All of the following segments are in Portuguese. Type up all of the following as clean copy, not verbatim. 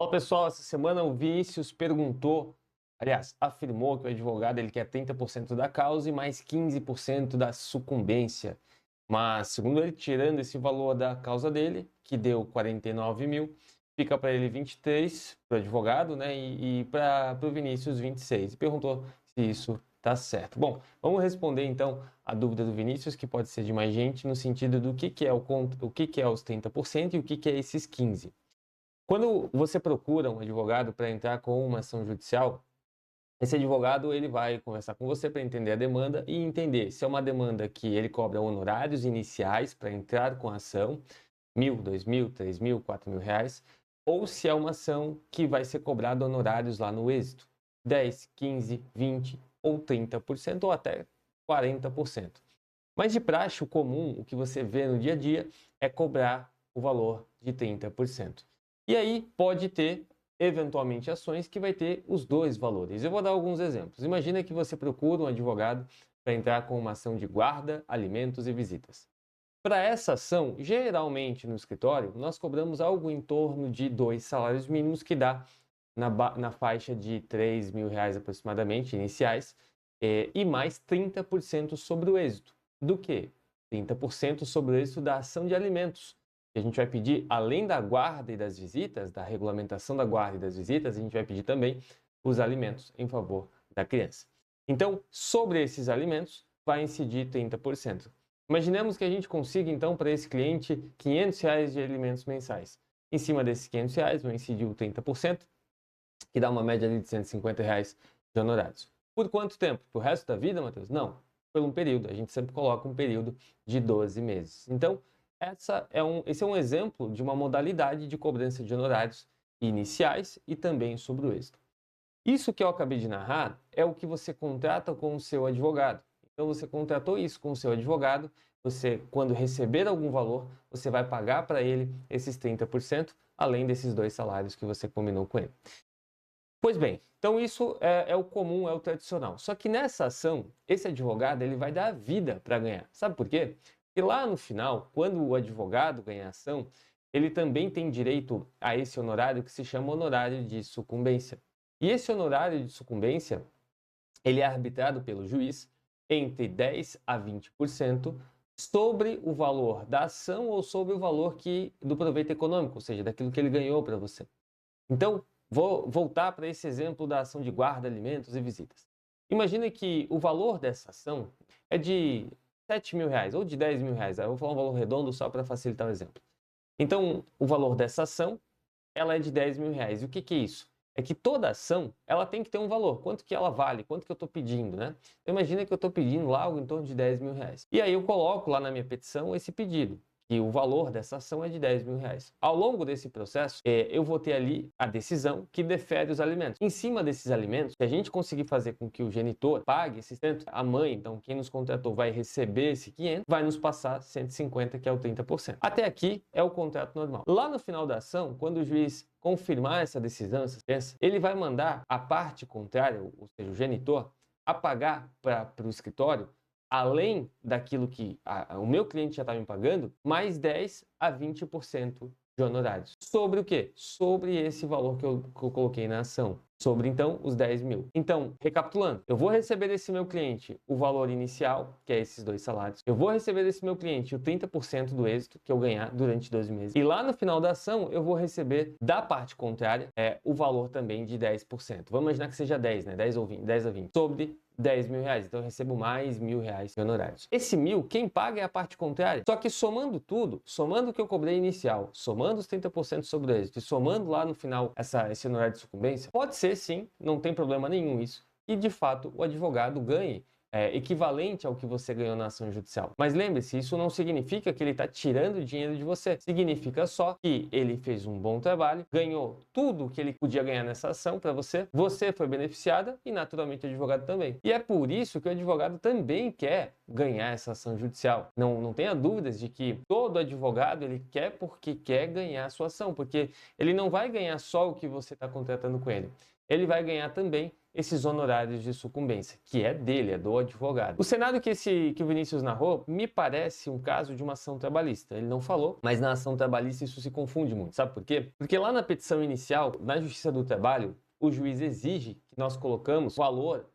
Fala pessoal, essa semana o Vinícius perguntou, aliás, afirmou que o advogado ele quer 30% da causa e mais 15% da sucumbência. Mas, segundo ele, tirando esse valor da causa dele, que deu 49 mil, fica para ele 23 para o advogado, né? E para o Vinícius 26. E perguntou se isso está certo. Bom, vamos responder então a dúvida do Vinícius, que pode ser de mais gente, no sentido do que é o que é os 30% e o que é esses 15%. Quando você procura um advogado para entrar com uma ação judicial, esse advogado ele vai conversar com você para entender a demanda e entender se é uma demanda que ele cobra honorários iniciais para entrar com a ação, 1.000, 2.000, 3.000, 4.000 reais, ou se é uma ação que vai ser cobrado honorários lá no êxito, 10, 15, 20 ou 30% ou até 40%. Mas de praxe, o comum, o que você vê no dia a dia, é cobrar o valor de 30%. E aí pode ter, eventualmente, ações que vai ter os dois valores. Eu vou dar alguns exemplos. Imagina que você procura um advogado para entrar com uma ação de guarda, alimentos e visitas. Para essa ação, geralmente no escritório, nós cobramos algo em torno de 2 salários mínimos, que dá na faixa de 3 mil reais aproximadamente, iniciais, e mais 30% sobre o êxito. Do que? 30% sobre o êxito da ação de alimentos. A gente vai pedir, além da guarda e das visitas, da regulamentação da guarda e das visitas, a gente vai pedir também os alimentos em favor da criança. Então, sobre esses alimentos, vai incidir 30%. Imaginemos que a gente consiga, então, para esse cliente, 500 reais de alimentos mensais. Em cima desses 500 reais, vai incidir o 30%, que dá uma média ali de 150 reais de honorários. Por quanto tempo? Para o resto da vida, Matheus? Não, por um período. A gente sempre coloca um período de 12 meses. Então, esse é um exemplo de uma modalidade de cobrança de honorários iniciais e também sobre o êxito. Isso que eu acabei de narrar é o que você contrata com o seu advogado. Então, você contratou isso com o seu advogado, você, quando receber algum valor, você vai pagar para ele esses 30%, além desses 2 salários que você combinou com ele. Pois bem, então isso é o comum, é o tradicional. Só que nessa ação, esse advogado ele vai dar a vida para ganhar. Sabe por quê? Porque lá no final, quando o advogado ganha a ação, ele também tem direito a esse honorário que se chama honorário de sucumbência. E esse honorário de sucumbência, ele é arbitrado pelo juiz entre 10 a 20% sobre o valor da ação ou sobre o valor do proveito econômico, ou seja, daquilo que ele ganhou para você. Então, vou voltar para esse exemplo da ação de guarda, alimentos e visitas. Imagine que o valor dessa ação é de 7 mil reais ou de 10 mil reais. Eu vou falar um valor redondo só para facilitar o exemplo. Então, o valor dessa ação ela é de 10 mil reais. E o que é isso? É que toda ação ela tem que ter um valor. Quanto que ela vale? Quanto que eu estou pedindo, né? Então, imagina que eu estou pedindo lá algo em torno de 10 mil reais. E aí eu coloco lá na minha petição esse pedido, que o valor dessa ação é de 10 mil reais. Ao longo desse processo, eu vou ter ali a decisão que defere os alimentos. Em cima desses alimentos, se a gente conseguir fazer com que o genitor pague esses tanto, a mãe, então quem nos contratou vai receber esse 500, vai nos passar 150, que é o 30%. Até aqui é o contrato normal. Lá no final da ação, quando o juiz confirmar essa decisão, essa sentença, ele vai mandar a parte contrária, ou seja, o genitor, a pagar para o escritório, além daquilo que o meu cliente já está me pagando, mais 10 a 20% de honorários. Sobre o quê? Sobre esse valor que eu coloquei na ação. Sobre, então, os 10 mil. Então, recapitulando, eu vou receber desse meu cliente o valor inicial, que é esses 2 salários. Eu vou receber desse meu cliente o 30% do êxito que eu ganhar durante 12 meses. E lá no final da ação, eu vou receber da parte contrária o valor também de 10%. Vamos imaginar que seja 10, né? 10 ou 20, 10 a 20. Sobre 10 mil reais, então eu recebo mais 1.000 reais de honorários. Esse 1.000, quem paga é a parte contrária. Só que somando tudo, somando o que eu cobrei inicial, somando os 30% sobre o êxito e somando lá no final esse honorário de sucumbência, pode ser sim, não tem problema nenhum isso, e de fato o advogado ganhe equivalente ao que você ganhou na ação judicial. Mas lembre-se, isso não significa que ele está tirando dinheiro de você. Significa só que ele fez um bom trabalho, ganhou tudo que ele podia ganhar nessa ação para você, você foi beneficiada e naturalmente o advogado também. E é por isso que o advogado também quer ganhar essa ação judicial. Não tenha dúvidas de que todo advogado ele quer porque quer ganhar a sua ação, porque ele não vai ganhar só o que você está contratando com ele. ele vai ganhar também esses honorários de sucumbência, que é dele, é do advogado. O cenário que o Vinícius narrou me parece um caso de uma ação trabalhista. Ele não falou, mas na ação trabalhista isso se confunde muito. Sabe por quê? Porque lá na petição inicial, na Justiça do Trabalho, o juiz exige que nós colocamos o valor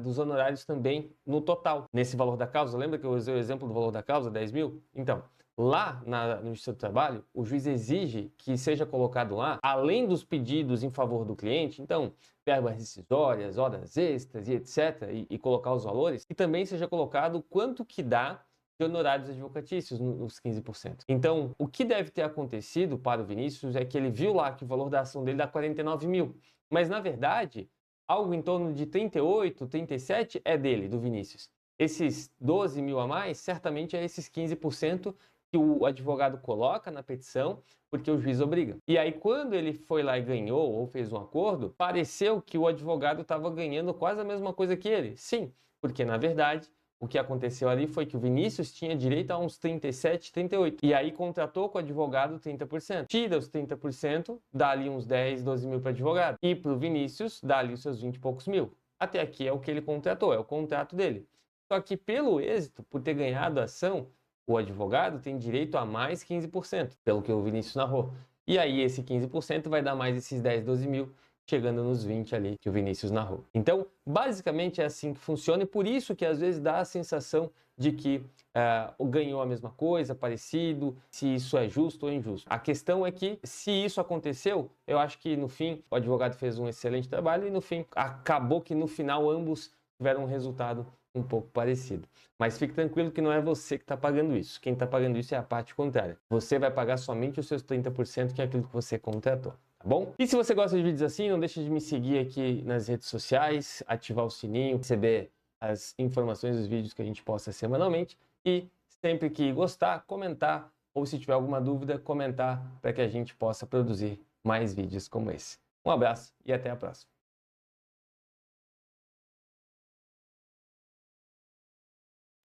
dos honorários também no total, nesse valor da causa. Lembra que eu usei o exemplo do valor da causa, 10 mil? Então, lá na Justiça do Trabalho, o juiz exige que seja colocado lá, além dos pedidos em favor do cliente, então, verbas rescisórias, horas extras e etc., e colocar os valores, e também seja colocado quanto que dá de honorários advocatícios, nos 15%. Então, o que deve ter acontecido para o Vinícius é que ele viu lá que o valor da ação dele dá 49 mil, mas, na verdade, algo em torno de 38, 37 é dele, do Vinícius. Esses 12 mil a mais, certamente é esses 15% que o advogado coloca na petição, porque o juiz obriga. E aí, quando ele foi lá e ganhou ou fez um acordo, pareceu que o advogado estava ganhando quase a mesma coisa que ele. Sim, porque na verdade, o que aconteceu ali foi que o Vinícius tinha direito a uns 37, 38. E aí contratou com o advogado 30%. Tira os 30%, dá ali uns 10, 12 mil para o advogado. E para o Vinícius, dá ali os seus 20 e poucos mil. Até aqui é o que ele contratou, é o contrato dele. Só que pelo êxito, por ter ganhado a ação, o advogado tem direito a mais 15%, pelo que o Vinícius narrou. E aí esse 15% vai dar mais esses 10, 12 mil, chegando nos 20 ali que o Vinícius narrou. Então, basicamente é assim que funciona e por isso que às vezes dá a sensação de que ganhou a mesma coisa, parecido, se isso é justo ou injusto. A questão é que, se isso aconteceu, eu acho que no fim o advogado fez um excelente trabalho e no fim acabou que no final ambos tiveram um resultado um pouco parecido. Mas fique tranquilo que não é você que está pagando isso. Quem está pagando isso é a parte contrária. Você vai pagar somente os seus 30%, que é aquilo que você contratou. Tá bom? E se você gosta de vídeos assim, não deixe de me seguir aqui nas redes sociais, ativar o sininho, receber as informações dos vídeos que a gente posta semanalmente e sempre que gostar, comentar ou se tiver alguma dúvida, comentar para que a gente possa produzir mais vídeos como esse. Um abraço e até a próxima.